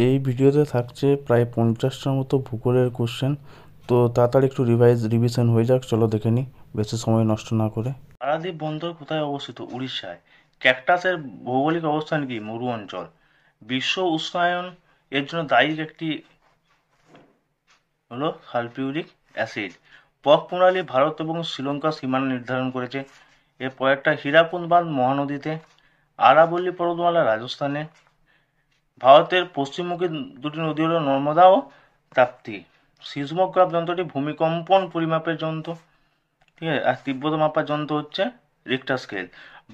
এই ভিডিওতে থাকছে প্রায় 50টার মতো ভূগোলের কোশ্চেন। তো তাড়াতাড়ি একটু রিভিশন হয়ে যাক, চলো দেখে নিই বেশি সময় নষ্ট না করে। পারাদ্বীপ বন্দর কোথায় অবস্থিত? উড়িষ্যায়। ক্যাকটাসের ভৌগোলিক অবস্থান কি? মরু অঞ্চল। বিশ্ব উষ্ণায়ন এর জন্য দায়ী একটি হলো সালফিউরিক অ্যাসিড। পক প্রণালী ভারত এবং শ্রীলঙ্কার সীমানা নির্ধারণ করেছে। এর পরেরটা হীরাকুদ বাঁধ মহানদীতে। আরাবল্লী পর্বতমালা রাজস্থানে। ভারতের পশ্চিমমুখী দুটি নদী হলো নর্মদা ও তাপ্তি। সিসমোগ্রাফ যন্ত্রটি ভূমিকম্পন পরিমাপের যন্ত্র, ঠিক আছে। আর তীব্রতা মাপার যন্ত্র হচ্ছে রিক্টার স্কেল।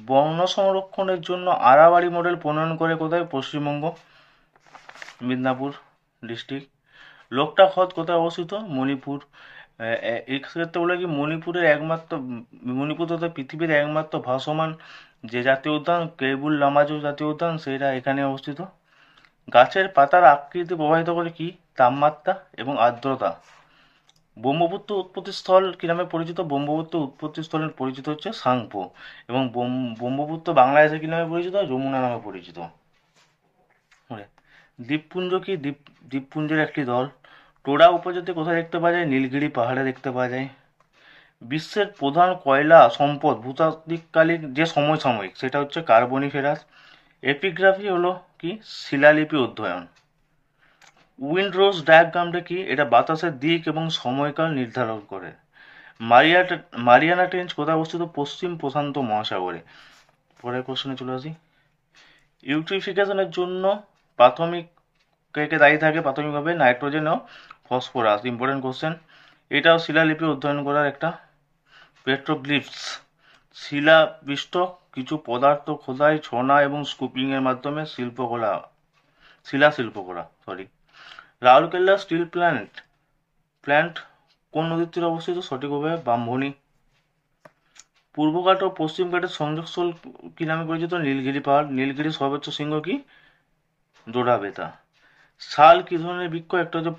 বন সংরক্ষণের জন্য আড়াবাড়ি মডেল প্রণয়ন করে কোথায়? পশ্চিমবঙ্গ, মিদনাপুর ডিস্ট্রিক্ট। লোকটাক হ্রদ কোথায় অবস্থিত? মণিপুর। এক্ষেত্রে বলে কি মণিপুর তথা পৃথিবীর একমাত্র ভাসমান যে জাতীয় উদ্যান কেবুল লামাজু জাতীয় উদ্যান, সেটা এখানে অবস্থিত। গাছের পাতার আকৃতি প্রভাবিত করে কি? তাপমাত্রা এবং আর্দ্রতা। ব্রহ্মপুত্র উৎপত্তিস্থল কি নামে পরিচিত? ব্রহ্মপুত্র উৎপত্তিস্থল পরিচিত হচ্ছে সাংপো। এবং ব্রহ্মপুত্র বাংলাদেশে কি নামে পরিচিত? যমুনা নামে পরিচিত। দ্বীপপুঞ্জ কি? দ্বীপপুঞ্জের একটি দল। টোডা উপজাতি কোথায় দেখতে পাওয়া যায়? নীলগিরি পাহাড়ে দেখতে পাওয়া যায়। বিশ্বের প্রধান কয়লা সম্পদ ভূতাত্ত্বিককালীন যে সমসাময়িক, সেটা হচ্ছে কার্বনিফেরাস। এপিগ্রাফি হলো কি? শিলালিপি অধ্যয়ন। উইন্ডরোজ ডায়াগ্রামটা কি? এটা বাতাসের দিক এবং সময়কাল নির্ধারণ করে। মারিয়ানা ট্রেঞ্চ কোথায় অবস্থিত? পশ্চিম প্রশান্ত মহাসাগরে। পরের কোশ্চেনে চলে আসি। ইউট্রিফিকেশনের জন্য প্রাথমিক কে দায়ী থাকে? প্রাথমিকভাবে নাইট্রোজেন ও ফসফরাস। Important question. এটাও শিলালিপি অধ্যয়ন করার একটা। পেট্রোগ্লিফস শিলাবিষ্ট কিছু পদার্থ খোদাই, ছনা এবং স্কুপিং এর মাধ্যমে শিলা শিল্প করা। রাউরকেল্লা স্টিল প্ল্যান্ট কোন নদীর তীরে অবস্থিত? সঠিকভাবে ব্রাহ্মণী। পূর্ব ঘাট ও পশ্চিম ঘাটের সংযোগস্থল কি নামে পরিচিত? নীলগিরি পাহাড়। নীলগিরির সর্বোচ্চ শৃঙ্গ কি? ডোডাবেতা। শাল কি ধরনের বৃক্ষ? একটা হচ্ছে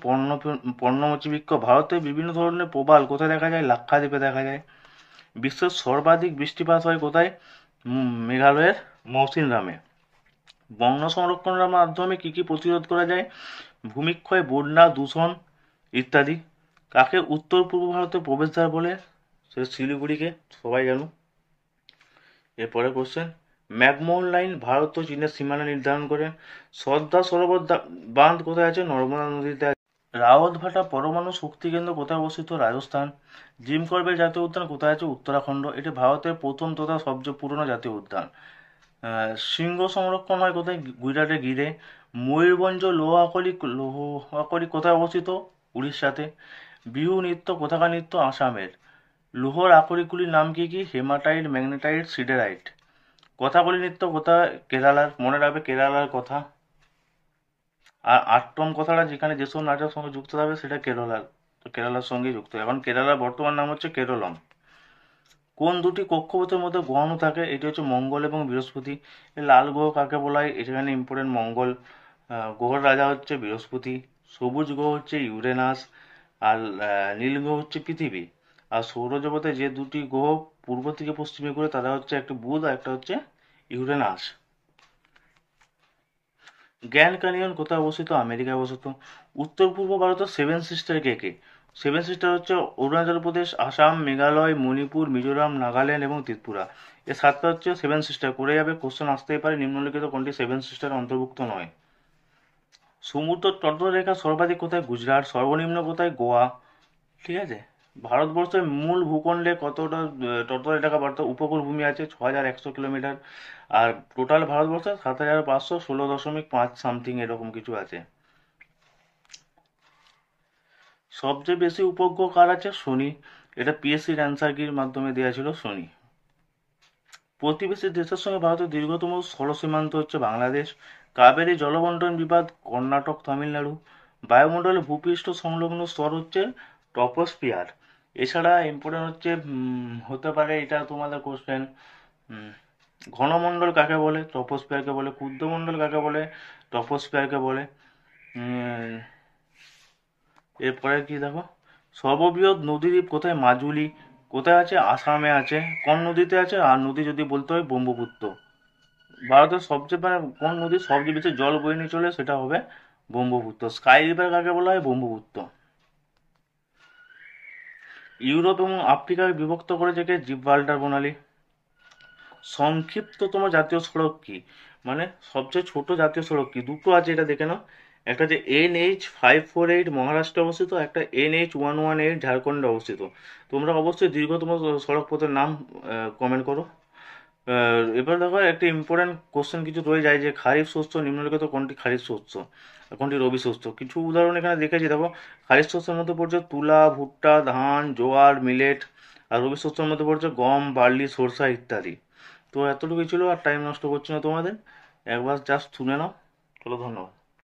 পর্ণমোচী বৃক্ষ। ভারতে বিভিন্ন ধরনের প্রবাল কোথায় দেখা যায়? লাক্ষাদ্বীপে দেখা যায়। বিশ্বের সর্বাধিক বৃষ্টিপাত হয় কোথায়? মেঘালয়ের মৌসিনরামে। বন সংরক্ষণের মাধ্যমে কি কি প্রতিরোধ করা যায়? ভূমিক্ষয়, বন্যা, দূষণ ইত্যাদি। কাকে উত্তর পূর্ব ভারতের প্রবেশদ্বার বলে? সে শিলিগুড়িকে, সবাই জানো। এরপরে কোশ্চেন। ম্যাকমোহন লাইন ভারত ও চীনের সীমানা নির্ধারণ করে। সর্দার সরোবর বাঁধ কোথায় আছে? নর্মদা নদীতে আছে। রাওয়াতভাটা পরমাণু শক্তি কেন্দ্র কোথায় অবস্থিত? রাজস্থান। জিম করবেট জাতীয় উদ্যান কোথায় আছে? উত্তরাখণ্ড। এটি ভারতের প্রথম তথা সবচেয়ে পুরনো জাতীয় উদ্যান। সিংহ সংরক্ষণ হয় কোথায়? গুজরাটে গিরে। ময়ূরভঞ্জ লোহাকলি কোথায় অবস্থিত? উড়িষ্যাতে। বিহু নৃত্য কোথাকার নৃত্য? আসামের। লোহর আকরিকগুলির নাম কি কি? Hematite, magnetite, সিডারাইট। কথাকলি নৃত্য কোথায়? কেরালার। মনে রাখবে কেরালার কথা। আর আট্টম কথাটা যেখানে যেসব নাচের সঙ্গে যুক্ত থাকবে সেটা কেরালার সঙ্গে যুক্ত। এখন কেরালার বর্তমান নাম হচ্ছে কেরলম। কোন দুটি কক্ষপথের মধ্যে গ্রহাণু থাকে? এটি হচ্ছে মঙ্গল এবং বৃহস্পতি। লাল গ্রহ কাকে বলা হয়? এখানে ইম্পর্টেন্ট মঙ্গল। গ্রহের রাজা হচ্ছে বৃহস্পতি। সবুজ গ্রহ হচ্ছে ইউরেনাস। আর নীল গ্রহ হচ্ছে পৃথিবী। আর সৌরজগতে যে দুটি গ্রহ পূর্ব থেকে পশ্চিমে ঘুরে তারা হচ্ছে একটা বুধ আর একটা হচ্ছে ইউরেনাস। গ্র্যান্ড ক্যানিয়ন কোথায় অবস্থিত? আমেরিকায় অবস্থিত। উত্তর পূর্ব ভারতের সেভেন সিস্টার কে কে? সেভেন সিস্টার হচ্ছে অরুণাচল প্রদেশ, আসাম, মেঘালয়, মণিপুর, মিজোরাম, নাগাল্যান্ড এবং ত্রিপুরা। এর সাতটা হচ্ছে সেভেন সিস্টার। করে যাবে, কোশ্চেন আসতেই পারে নিম্নলিখিত কোনটি সেভেন সিস্টার অন্তর্ভুক্ত নয়? সমুদ্র তটরেখা সর্বাধিক কোথায়? গুজরাট। সর্বনিম্ন কোথায়? গোয়া। ঠিক আছে। ভারতবর্ষের মূল ভূখণ্ডে কতটা তটরেখা উপকূল ভূমি আছে? 6100 কিলোমিটার। আর টোটাল ভারতবর্ষে 7516.5 সামথিং এরকম কিছু আছে। সবচেয়ে বেশি উপগ্রহ কার আছে? শনি। এটা পিএসসির অ্যান্সার কির মাধ্যমে দেওয়া ছিল, শনি। প্রতিবেশী দেশের সঙ্গে ভারতের দীর্ঘতম স্থল সীমান্ত হচ্ছে বাংলাদেশ। কাবেরী জলবন্টন বিবাদ কর্ণাটক, তামিলনাড়ু। বায়ুমণ্ডলে ভূপৃষ্ঠ সংলগ্ন স্তর হচ্ছে টপোস্ফিয়ার। এছাড়া ইম্পর্টেন্ট হচ্ছে হতে পারে এটা তোমাদের কোশ্চেন, ঘনমণ্ডল কাকে বলে? টপোস্ফিয়ারকে বলে। ক্ষুদ্রমণ্ডল কাকে বলে? টপোস্ফিয়ারকে বলে। এরপরে কি দেখো, সর্ববৃহৎ নদীদ্বীপ কোথায়? মাজুলি। কোথায় আছে? আসামে আছে। কোন নদীতে আছে? আর নদী যদি বলতে হয় ব্রহ্মপুত্র। ভারতের সবচেয়ে কোন নদী সবচেয়ে বেশি জল বয়ে নিয়ে চলে? সেটা হবে ব্রহ্মপুত্র। স্কাই রিভার কাকে বলা হয়? ব্রহ্মপুত্র। ইউরোপ এবং আফ্রিকাকে বিভক্ত করেছে কে? জিব্রাল্টার প্রণালী। সংক্ষিপ্ততম জাতীয় সড়ক কি? মানে সবচেয়ে ছোট জাতীয় সড়ক কি? দুটো আছে, এটা দেখে নাও। একটা যে NH 548 মহারাষ্ট্রে অবস্থিত, একটা NH 118 ঝাড়খণ্ডে অবস্থিত। তোমরা অবশ্যই দীর্ঘতম সড়ক পথের নাম কমেন্ট করো। এবার দেখো একটা ইম্পর্টেন্ট কোশ্চেন কিছু রয়ে যায় যে খারিফ শস্য নিম্নলিখিত কোনটি খারিফ শস্য আর কোনটি রবি শস্য। কিছু উদাহরণ এখানে দেখেছি, দেখো খারিফ শস্যের মধ্যে পড়ছে তুলা, ভুট্টা, ধান, জোয়ার, মিলেট। আর রবি শস্যের মধ্যে পড়ছে গম, বার্লি, সরষা ইত্যাদি। তো এতটুকুই ছিল, আর টাইম নষ্ট করছি না তোমাদের, একবার জাস্ট শুনে নাও। চলো, ধন্যবাদ।